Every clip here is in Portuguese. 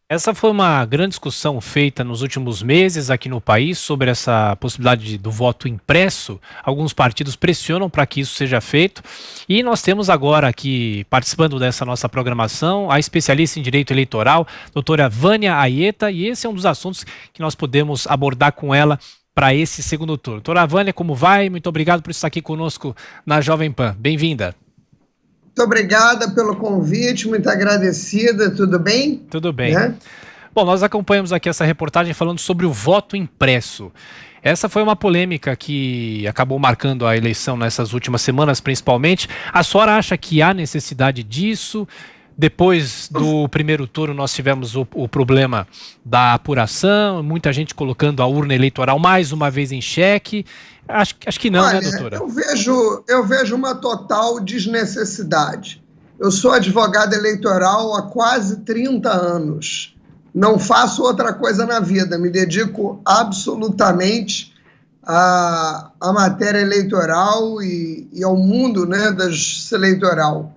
Essa foi uma grande discussão feita nos últimos meses aqui no país sobre essa possibilidade do voto impresso. Alguns partidos pressionam para que isso seja feito. E nós temos agora aqui, participando dessa nossa programação, a especialista em direito eleitoral, doutora Vânia Aieta, e esse é um dos assuntos que nós podemos abordar com ela para esse segundo turno. Doutora Vânia, como vai? Muito obrigado por estar aqui conosco na Jovem Pan. Bem-vinda. Muito obrigada pelo convite, muito agradecida, tudo bem? Tudo bem. Bom, nós acompanhamos aqui essa reportagem falando sobre o voto impresso. Essa foi uma polêmica que acabou marcando a eleição nessas últimas semanas, principalmente. A senhora acha que há necessidade disso? Depois do primeiro turno, nós tivemos o problema da apuração, muita gente colocando a urna eleitoral mais uma vez em xeque. Acho que não, Olha, né, doutora? Eu vejo uma total desnecessidade. Eu sou advogado eleitoral há quase 30 anos. Não faço outra coisa na vida, me dedico absolutamente à matéria eleitoral e ao mundo, né, da justiça eleitoral.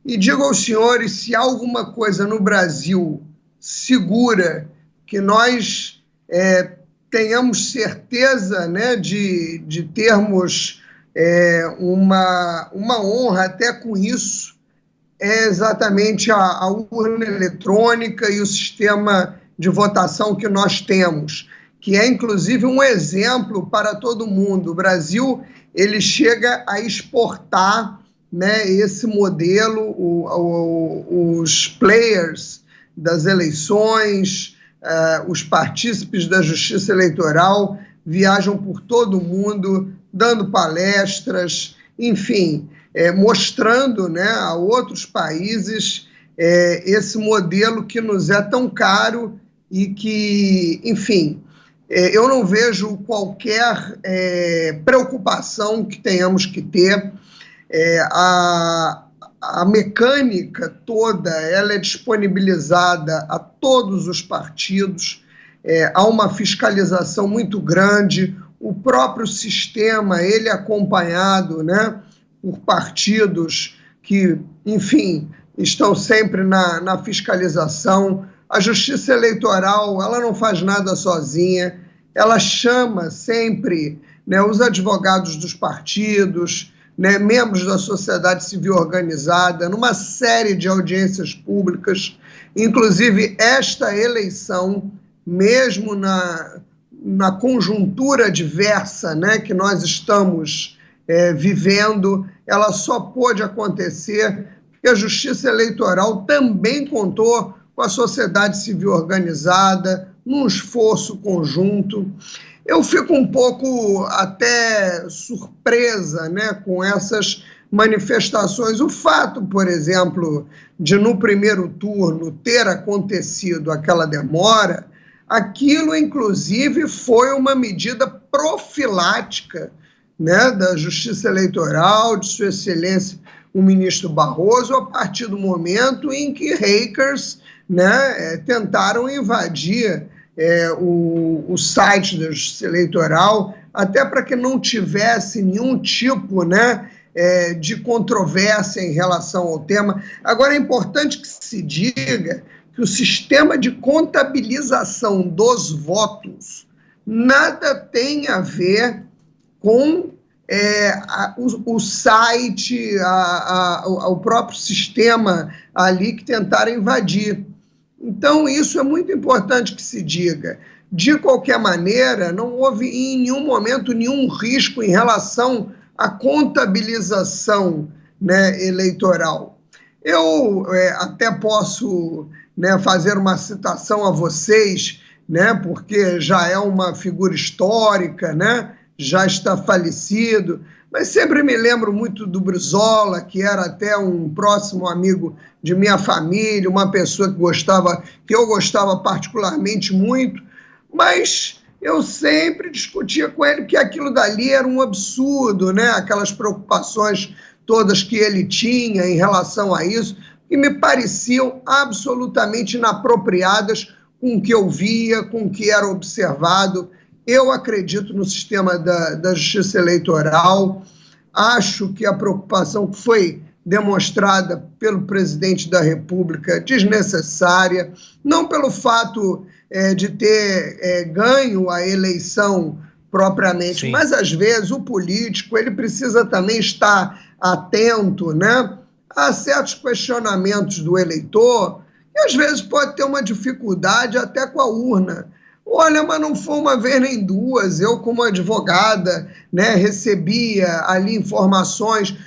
E digo aos senhores, se há alguma coisa no Brasil segura que nós tenhamos certeza, né, de termos uma honra até com isso, é exatamente a urna eletrônica e o sistema de votação que nós temos, que é inclusive um exemplo para todo mundo. O Brasil, ele chega a exportar, né, esse modelo, os players das eleições, os partícipes da justiça eleitoral viajam por todo o mundo, dando palestras, enfim, mostrando, né, a outros países esse modelo que nos é tão caro e que, enfim, eu não vejo qualquer preocupação que tenhamos que ter. A mecânica toda, ela é disponibilizada a todos os partidos, há uma fiscalização muito grande, o próprio sistema, ele é acompanhado, né, por partidos que, enfim, estão sempre na fiscalização. A justiça eleitoral, ela não faz nada sozinha, ela chama sempre, né, os advogados dos partidos, né, membros da sociedade civil organizada, numa série de audiências públicas, inclusive esta eleição, mesmo na conjuntura adversa, né, que nós estamos vivendo, ela só pôde acontecer porque a justiça eleitoral também contou com a sociedade civil organizada, num esforço conjunto. Eu fico um pouco até surpresa, né, com essas manifestações. O fato, por exemplo, de no primeiro turno ter acontecido aquela demora, aquilo inclusive foi uma medida profilática, né, da Justiça Eleitoral, de Sua Excelência o ministro Barroso, a partir do momento em que hackers, né, tentaram invadir o site da Justiça Eleitoral, até para que não tivesse nenhum tipo, né, de controvérsia em relação ao tema. Agora, é importante que se diga que o sistema de contabilização dos votos nada tem a ver com o site, o próprio sistema ali que tentaram invadir. Então, isso é muito importante que se diga. De qualquer maneira, não houve em nenhum momento nenhum risco em relação à contabilização, né, eleitoral. Eu até posso, né, fazer uma citação a vocês, né, porque já é uma figura histórica, né, já está falecido, mas sempre me lembro muito do Brizola, que era até um próximo amigo de minha família, uma pessoa que eu gostava particularmente muito, mas eu sempre discutia com ele que aquilo dali era um absurdo, né? Aquelas preocupações todas que ele tinha em relação a isso, que me pareciam absolutamente inapropriadas com o que eu via, com o que era observado. Eu acredito no sistema da justiça eleitoral, acho que a preocupação que foi demonstrada pelo presidente da República desnecessária, não pelo fato de ter ganho a eleição propriamente, Sim. mas às vezes o político ele precisa também estar atento, né, a certos questionamentos do eleitor, e às vezes pode ter uma dificuldade até com a urna. Olha, mas não foi uma vez nem duas. Eu, como advogada, né, recebia ali informações.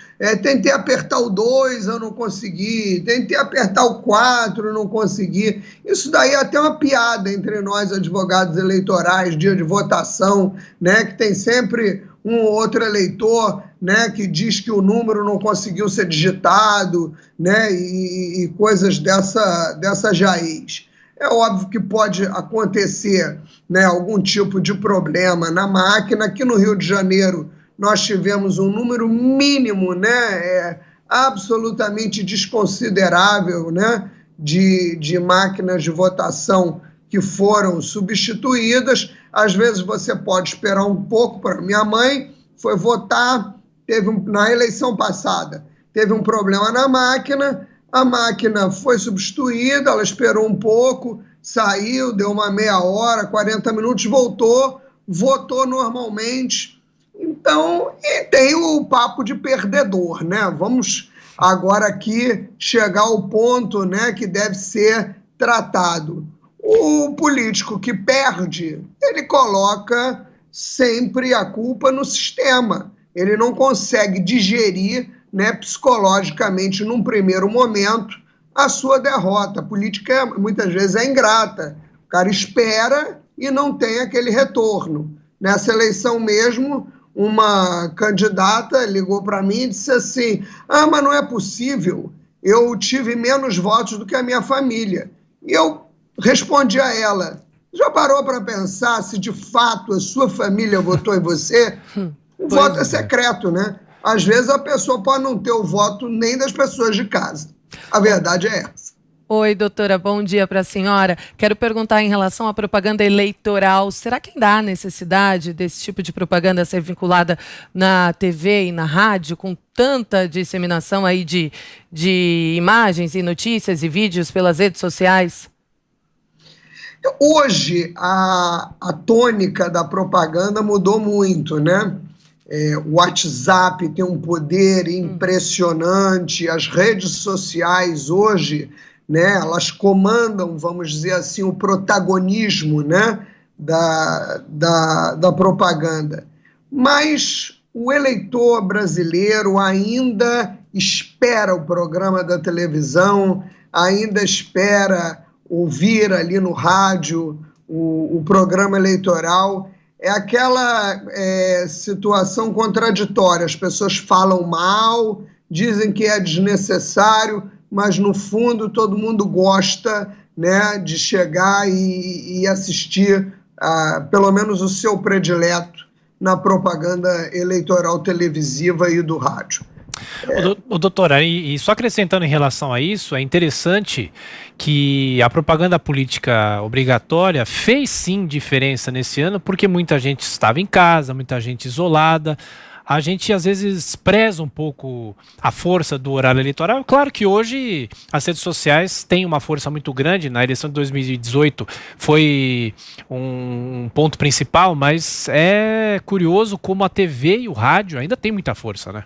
Tentei apertar o 2, eu não consegui. Tentei apertar o 4, eu não consegui. Isso daí é até uma piada entre nós, advogados eleitorais, dia de votação, né, que tem sempre um ou outro eleitor, né, que diz que o número não conseguiu ser digitado, né, e coisas dessa raiz. É óbvio que pode acontecer, né, algum tipo de problema na máquina. Aqui no Rio de Janeiro nós tivemos um número mínimo, né, absolutamente desconsiderável, né, de máquinas de votação que foram substituídas. Às vezes você pode esperar um pouco. Para minha mãe foi votar, na eleição passada, teve um problema na máquina, a máquina foi substituída, ela esperou um pouco, saiu, deu uma meia hora, 40 minutos, voltou, votou normalmente. Então, e tem o papo de perdedor, né? Vamos agora aqui chegar ao ponto, né, que deve ser tratado. O político que perde, ele coloca sempre a culpa no sistema. Ele não consegue digerir, né, psicologicamente, num primeiro momento, a sua derrota. A política, muitas vezes, é ingrata. O cara espera e não tem aquele retorno. Nessa eleição mesmo, uma candidata ligou para mim e disse assim: mas não é possível, eu tive menos votos do que a minha família. E eu respondi a ela: já parou para pensar se de fato a sua família votou em você? O voto é secreto, né? Às vezes a pessoa pode não ter o voto nem das pessoas de casa. A verdade é essa. Oi, doutora, bom dia para a senhora. Quero perguntar em relação à propaganda eleitoral. Será que ainda há necessidade desse tipo de propaganda ser vinculada na TV e na rádio, com tanta disseminação aí de imagens e notícias e vídeos pelas redes sociais? Hoje, a tônica da propaganda mudou muito, né? O WhatsApp tem um poder impressionante, as redes sociais hoje, né, elas comandam, vamos dizer assim, o protagonismo, né, da propaganda. Mas o eleitor brasileiro ainda espera o programa da televisão, ainda espera ouvir ali no rádio o programa eleitoral. É aquela situação contraditória. As pessoas falam mal, dizem que é desnecessário, mas no fundo todo mundo gosta, né, de chegar e assistir pelo menos o seu predileto na propaganda eleitoral televisiva e do rádio. Doutora, e só acrescentando em relação a isso, é interessante que a propaganda política obrigatória fez sim diferença nesse ano, porque muita gente estava em casa, muita gente isolada. A gente às vezes preza um pouco a força do horário eleitoral. Claro que hoje as redes sociais têm uma força muito grande. Na eleição de 2018 foi um ponto principal, mas é curioso como a TV e o rádio ainda têm muita força, né?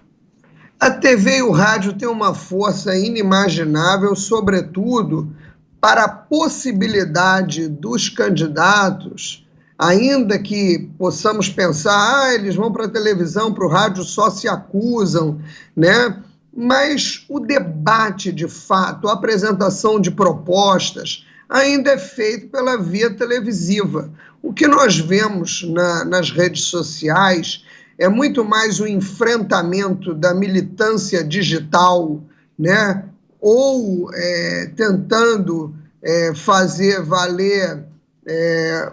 A TV e o rádio têm uma força inimaginável, sobretudo para a possibilidade dos candidatos, ainda que possamos pensar, eles vão para a televisão, para o rádio, só se acusam, né? Mas o debate, de fato, a apresentação de propostas, ainda é feito pela via televisiva. O que nós vemos nas redes sociais é muito mais o enfrentamento da militância digital, né? Ou tentando fazer valer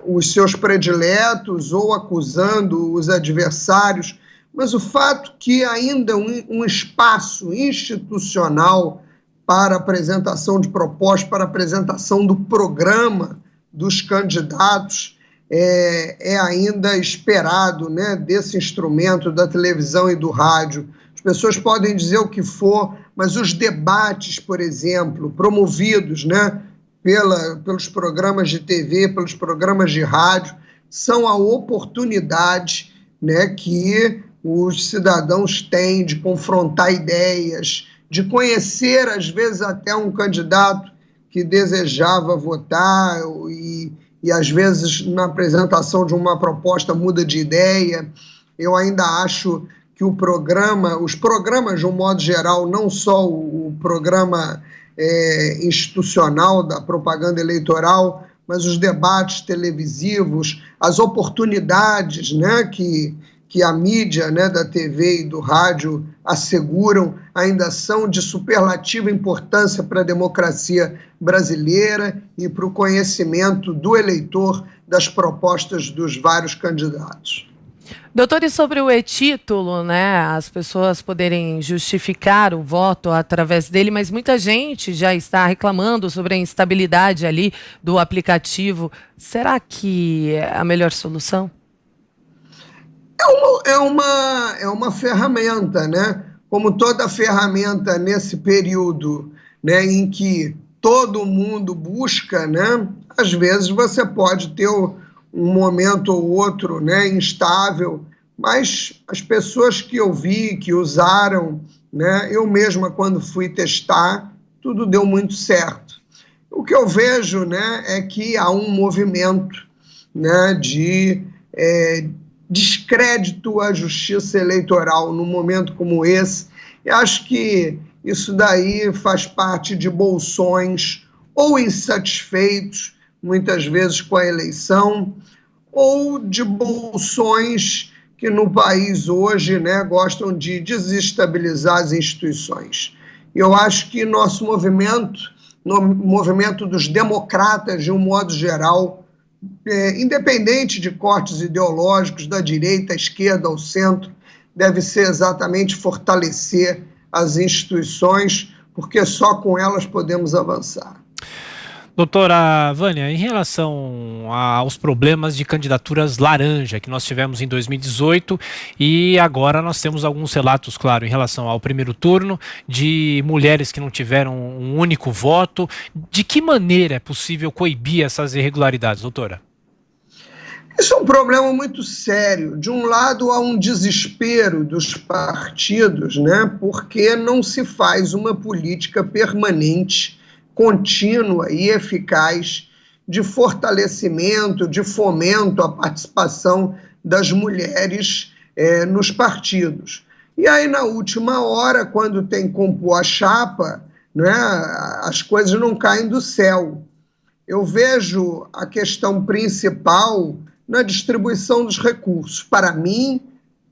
os seus prediletos ou acusando os adversários, mas o fato que ainda um espaço institucional para apresentação de propostas, para apresentação do programa dos candidatos é ainda esperado, né, desse instrumento da televisão e do rádio. As pessoas podem dizer o que for, Mas os debates, por exemplo, promovidos, né, pelos programas de TV, pelos programas de rádio, são a oportunidade, né, que os cidadãos têm de confrontar ideias, de conhecer, às vezes, até um candidato que desejava votar e às vezes, na apresentação de uma proposta, muda de ideia. Eu ainda acho que os programas, de um modo geral, não só o programa institucional da propaganda eleitoral, mas os debates televisivos, as oportunidades, né, que a mídia, né, da TV e do rádio asseguram, ainda são de superlativa importância para a democracia brasileira e para o conhecimento do eleitor das propostas dos vários candidatos. Doutor, e sobre o e-título, né, as pessoas poderem justificar o voto através dele, mas muita gente já está reclamando sobre a instabilidade ali do aplicativo. Será que é a melhor solução? É uma ferramenta, né? Como toda ferramenta nesse período, né, em que todo mundo busca, né? Às vezes você pode ter um momento ou outro, né, instável, mas as pessoas que eu vi, que usaram, né, eu mesma quando fui testar, tudo deu muito certo. O que eu vejo, né, é que há um movimento, né, de descrédito à justiça eleitoral num momento como esse. Eu acho que isso daí faz parte de bolsões ou insatisfeitos, muitas vezes com a eleição, ou de bolsões que no país hoje, né, gostam de desestabilizar as instituições. Eu acho que nosso movimento, no movimento dos democratas de um modo geral, independente de cortes ideológicos da direita, à esquerda, ao centro, deve ser exatamente fortalecer as instituições, porque só com elas podemos avançar. Doutora Vânia, em relação aos problemas de candidaturas laranja que nós tivemos em 2018 e agora nós temos alguns relatos, claro, em relação ao primeiro turno, de mulheres que não tiveram um único voto. De que maneira é possível coibir essas irregularidades, doutora? Isso é um problema muito sério. De um lado, há um desespero dos partidos, né, porque não se faz uma política permanente, contínua e eficaz de fortalecimento, de fomento à participação das mulheres nos partidos. E aí, na última hora, quando tem que compor a chapa, né, as coisas não caem do céu. Eu vejo a questão principal na distribuição dos recursos. Para mim,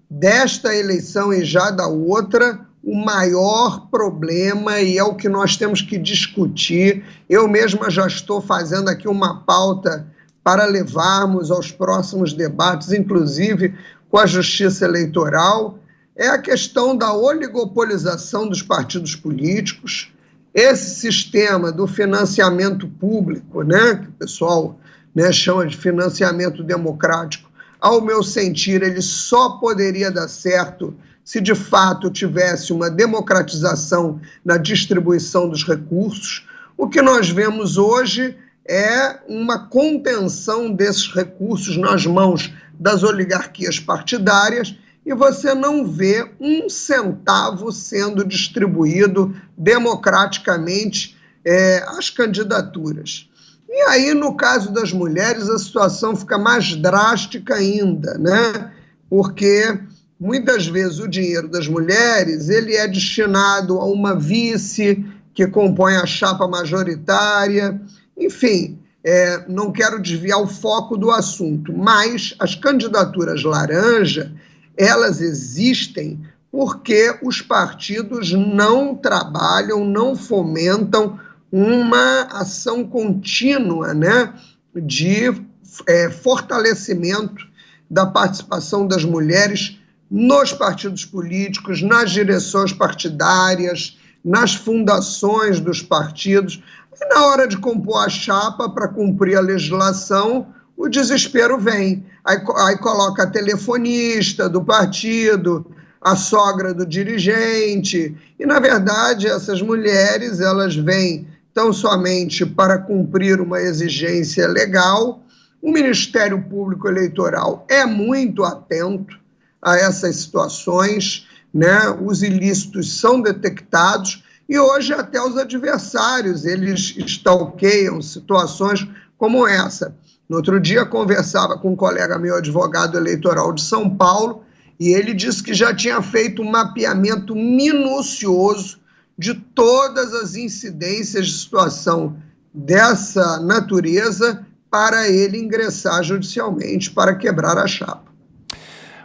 desta eleição e já da outra, o maior problema, e é o que nós temos que discutir, eu mesma já estou fazendo aqui uma pauta para levarmos aos próximos debates, inclusive com a Justiça Eleitoral, é a questão da oligopolização dos partidos políticos, esse sistema do financiamento público, né, que o pessoal, né, chama de financiamento democrático, ao meu sentir, ele só poderia dar certo se de fato tivesse uma democratização na distribuição dos recursos. O que nós vemos hoje é uma contenção desses recursos nas mãos das oligarquias partidárias e você não vê um centavo sendo distribuído democraticamente às candidaturas. E aí, no caso das mulheres, a situação fica mais drástica ainda, né? Porque muitas vezes o dinheiro das mulheres ele é destinado a uma vice que compõe a chapa majoritária. Enfim, não quero desviar o foco do assunto, mas as candidaturas laranja, elas existem porque os partidos não trabalham, não fomentam uma ação contínua, né, de fortalecimento da participação das mulheres nos partidos políticos, nas direções partidárias, nas fundações dos partidos. E na hora de compor a chapa para cumprir a legislação, o desespero vem. Aí coloca a telefonista do partido, a sogra do dirigente. E, na verdade, essas mulheres, elas vêm tão somente para cumprir uma exigência legal. O Ministério Público Eleitoral é muito atento a essas situações, né? Os ilícitos são detectados e hoje até os adversários, eles stalkeiam situações como essa. No outro dia, conversava com um colega meu, advogado eleitoral de São Paulo, e ele disse que já tinha feito um mapeamento minucioso de todas as incidências de situação dessa natureza para ele ingressar judicialmente para quebrar a chapa.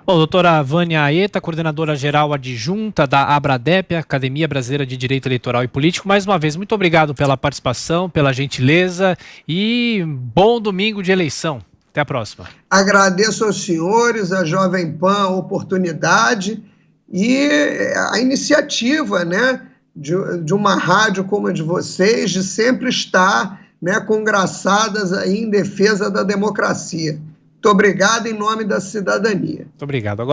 Bom, doutora Vânia Aeta, coordenadora-geral adjunta da ABRADEP, Academia Brasileira de Direito Eleitoral e Político, mais uma vez, muito obrigado pela participação, pela gentileza e bom domingo de eleição. Até a próxima. Agradeço aos senhores, à Jovem Pan, a oportunidade e a iniciativa, né, de uma rádio como a de vocês, de sempre estar, né, congraçadas aí em defesa da democracia. Muito obrigado em nome da cidadania. Muito obrigado. Agora